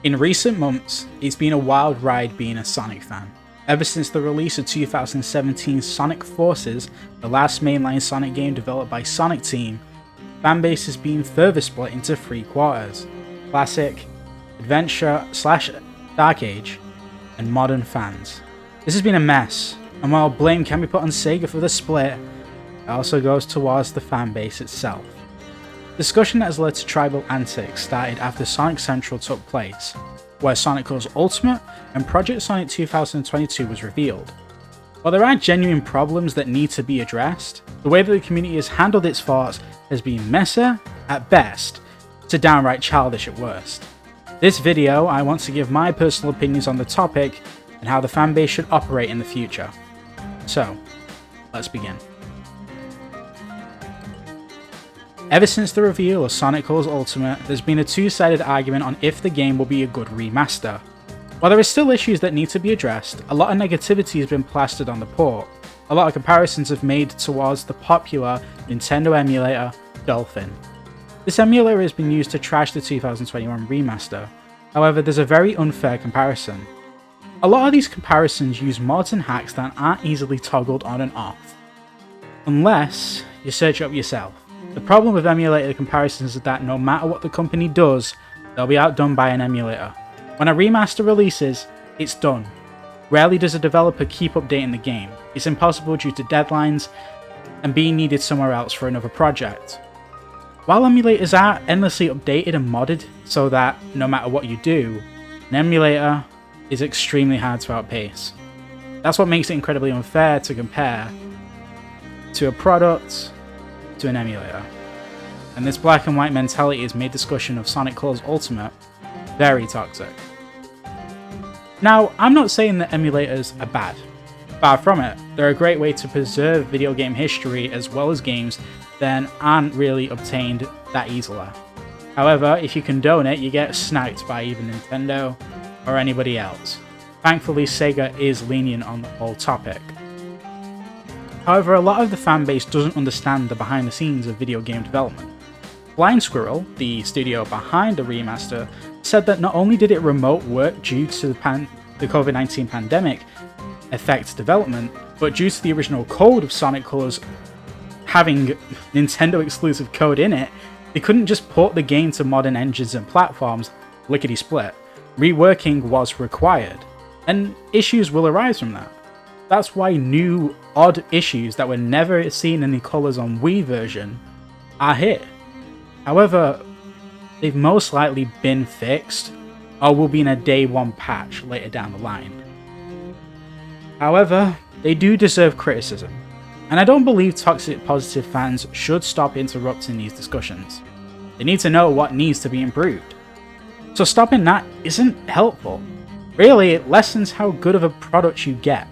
In recent months, it's been a wild ride being a Sonic fan. Ever since the release of 2017's Sonic Forces, the last mainline Sonic game developed by Sonic Team, Fanbase has been further split into three quarters: Classic, Adventure / Dark Age, and Modern fans. This has been a mess, and while blame can be put on Sega for the split, it also goes towards the fanbase itself. Discussion that has led to tribal antics started after Sonic Central took place, where Sonic Colors Ultimate and Project Sonic 2022 was revealed. While there are genuine problems that need to be addressed, the way that the community has handled its faults has been messy at best to downright childish at worst. This video, I want to give my personal opinions on the topic and how the fanbase should operate in the future. So, let's begin. Ever since the reveal of Sonic Colors Ultimate, there's been a two-sided argument on if the game will be a good remaster. While there are still issues that need to be addressed, a lot of negativity has been plastered on the port. A lot of comparisons have made towards the popular Nintendo emulator, Dolphin. This emulator has been used to trash the 2021 remaster. However, there's a very unfair comparison. A lot of these comparisons use mods and hacks that aren't easily toggled on and off, unless you search it up yourself. The problem with emulator comparisons is that no matter what the company does, they'll be outdone by an emulator. When a remaster releases, it's done. Rarely does a developer keep updating the game. It's impossible due to deadlines and being needed somewhere else for another project. While emulators are endlessly updated and modded so that no matter what you do, an emulator is extremely hard to outpace. That's what makes it incredibly unfair to compare to a product to an emulator. And this black and white mentality has made discussion of Sonic Colors Ultimate very toxic. Now, I'm not saying that emulators are bad. Far from it, they're a great way to preserve video game history as well as games that aren't really obtained that easily. However, if you condone it, you get sniped by either Nintendo or anybody else. Thankfully, Sega is lenient on the whole topic. However, a lot of the fanbase doesn't understand the behind the scenes of video game development. Blind Squirrel, the studio behind the remaster, said that not only did it remote work due to the COVID-19 pandemic affect development, but due to the original code of Sonic Colors having Nintendo exclusive code in it, they couldn't just port the game to modern engines and platforms lickety-split. Reworking was required, and issues will arise from that. That's why new, odd issues that were never seen in the Colors on Wii version are here. However, they've most likely been fixed, or will be in a day one patch later down the line. However, they do deserve criticism, and I don't believe toxic positive fans should stop interrupting these discussions. They need to know what needs to be improved. So stopping that isn't helpful. Really, it lessens how good of a product you get.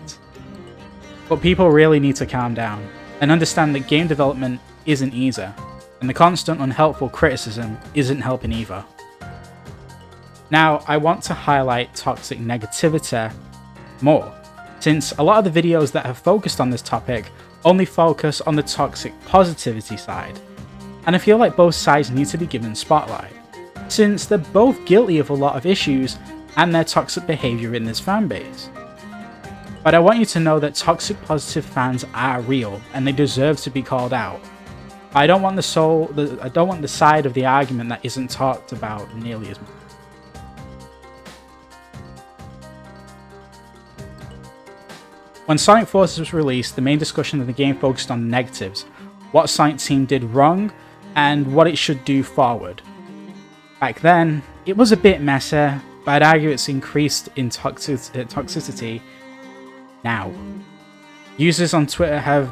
But people really need to calm down and understand that game development isn't easy, and the constant unhelpful criticism isn't helping either. Now, I want to highlight toxic negativity more, since a lot of the videos that have focused on this topic only focus on the toxic positivity side, and I feel like both sides need to be given spotlight, since they're both guilty of a lot of issues and their toxic behaviour in this fanbase. But I want you to know that toxic positive fans are real and they deserve to be called out. I don't want the side of the argument that isn't talked about nearly as much. When Sonic Forces was released, the main discussion of the game focused on the negatives, what Sonic Team did wrong, and what it should do forward. Back then, it was a bit messy, but I'd argue it's increased in toxicity now. Users on Twitter have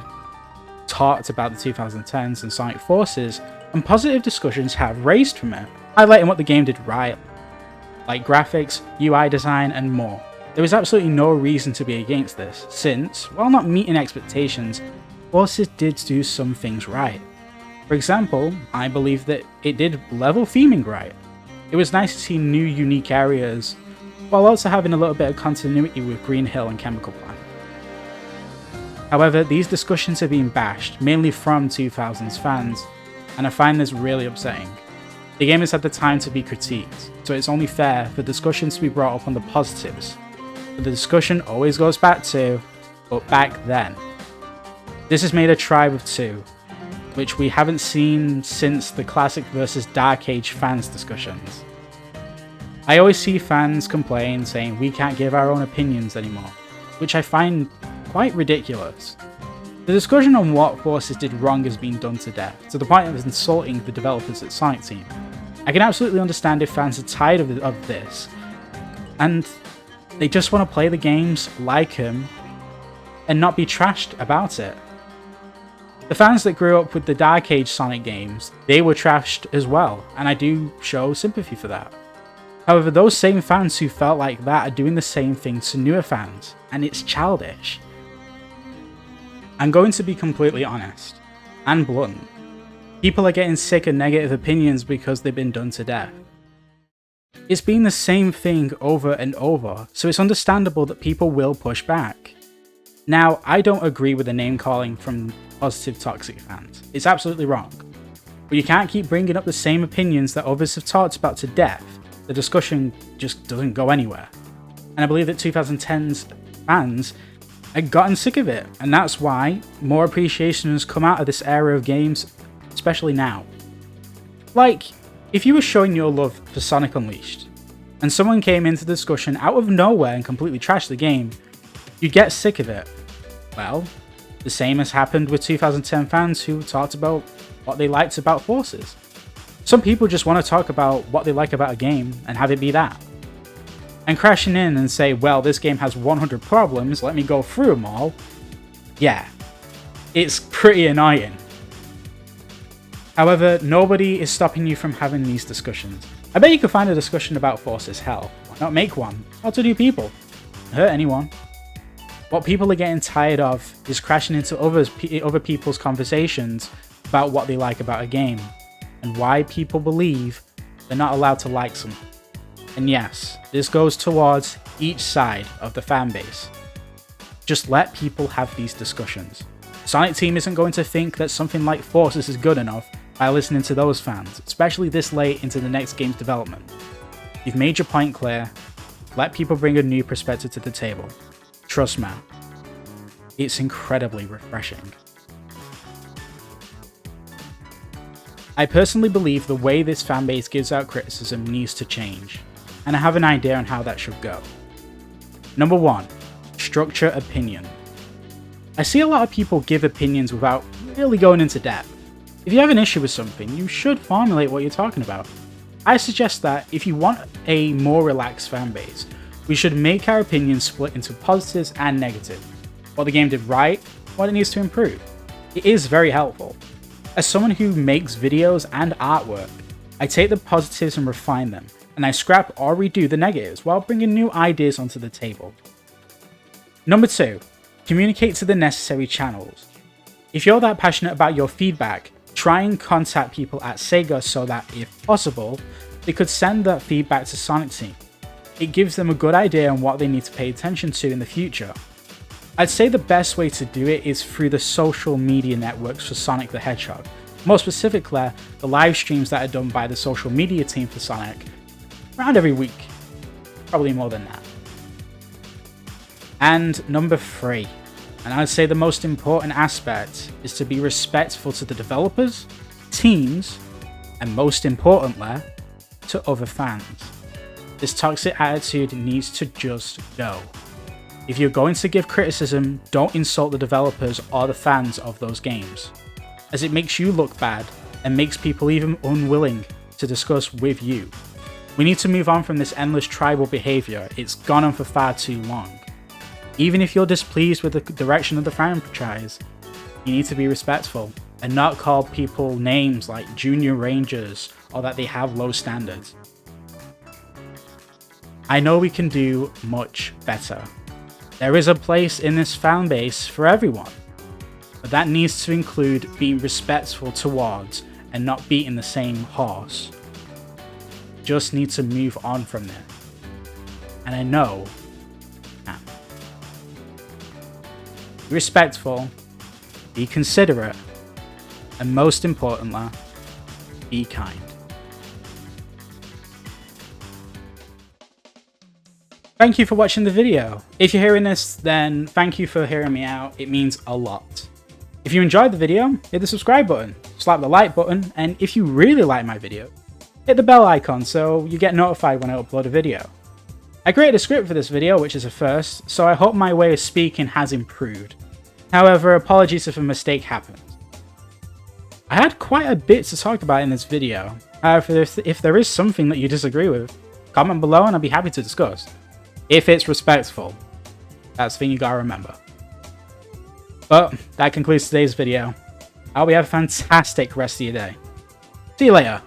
talked about the 2010s and Sonic Forces, and positive discussions have raised from it, highlighting what the game did right, like graphics, UI design, and more. There is absolutely no reason to be against this, since, while not meeting expectations, Forces did do some things right. For example, I believe that it did level theming right. It was nice to see new unique areas, while also having a little bit of continuity with Green Hill and Chemical Plant. However, these discussions have been bashed, mainly from 2000s fans, and I find this really upsetting. The game has had the time to be critiqued, so it's only fair for discussions to be brought up on the positives. But the discussion always goes back to, but back then. This has made a tribe of two, which we haven't seen since the classic versus Dark Age fans discussions. I always see fans complain saying we can't give our own opinions anymore, which I find quite ridiculous. The discussion on what Forces did wrong has been done to death, to the point of insulting the developers at Sonic Team. I can absolutely understand if fans are tired of this, and they just want to play the games, like them, and not be trashed about it. The fans that grew up with the Dark Age Sonic games, they were trashed as well, and I do show sympathy for that. However, those same fans who felt like that are doing the same thing to newer fans, and it's childish. I'm going to be completely honest, and blunt. People are getting sick of negative opinions because they've been done to death. It's been the same thing over and over, so it's understandable that people will push back. Now, I don't agree with the name calling from positive toxic fans. It's absolutely wrong. But you can't keep bringing up the same opinions that others have talked about to death. The discussion just doesn't go anywhere. And I believe that 2010's fans had gotten sick of it, and that's why more appreciation has come out of this era of games, especially now. Like, if you were showing your love for Sonic Unleashed, and someone came into the discussion out of nowhere and completely trashed the game, you'd get sick of it. Well, the same has happened with 2010 fans who talked about what they liked about Forces. Some people just want to talk about what they like about a game and have it be that. And crashing in and say, well, this game has 100 problems, let me go through them all. Yeah, it's pretty annoying. However, nobody is stopping you from having these discussions. I bet you could find a discussion about Forces, hell. Why not make one? Not to do people. Hurt anyone. What people are getting tired of is crashing into other people's conversations about what they like about a game, and why people believe they're not allowed to like something. And yes, this goes towards each side of the fanbase. Just let people have these discussions. Sonic Team isn't going to think that something like Forces is good enough by listening to those fans, especially this late into the next game's development. You've made your point clear, let people bring a new perspective to the table. Trust me, it's incredibly refreshing. I personally believe the way this fanbase gives out criticism needs to change, and I have an idea on how that should go. Number 1, structure opinion. I see a lot of people give opinions without really going into depth. If you have an issue with something, you should formulate what you're talking about. I suggest that if you want a more relaxed fanbase, we should make our opinions split into positives and negatives. What the game did right, what it needs to improve. It is very helpful. As someone who makes videos and artwork, I take the positives and refine them, and I scrap or redo the negatives while bringing new ideas onto the table. Number 2, communicate to the necessary channels. If you're that passionate about your feedback, try and contact people at Sega so that, if possible, they could send that feedback to Sonic Team. It gives them a good idea on what they need to pay attention to in the future. I'd say the best way to do it is through the social media networks for Sonic the Hedgehog. More specifically, the live streams that are done by the social media team for Sonic around every week. Probably more than that. And number 3, and I'd say the most important aspect, is to be respectful to the developers, teams, and most importantly, to other fans. This toxic attitude needs to just go. If you're going to give criticism, don't insult the developers or the fans of those games, as it makes you look bad and makes people even unwilling to discuss with you. We need to move on from this endless tribal behaviour, it's gone on for far too long. Even if you're displeased with the direction of the franchise, you need to be respectful and not call people names like Junior Rangers or that they have low standards. I know we can do much better. There is a place in this fanbase for everyone, but that needs to include being respectful towards and not beating the same horse. Just need to move on from there. And I know you can. Be respectful, be considerate, and most importantly, be kind. Thank you for watching the video. If you're hearing this, then thank you for hearing me out. It means a lot. If you enjoyed the video, hit the subscribe button, slap the like button, and if you really like my video, hit the bell icon so you get notified when I upload a video. I created a script for this video, which is a first, so I hope my way of speaking has improved. However, apologies if a mistake happened. I had quite a bit to talk about in this video. However, if there is something that you disagree with, comment below and I'll be happy to discuss. If it's respectful. That's the thing you gotta remember. But that concludes today's video. I hope you have a fantastic rest of your day. See you later.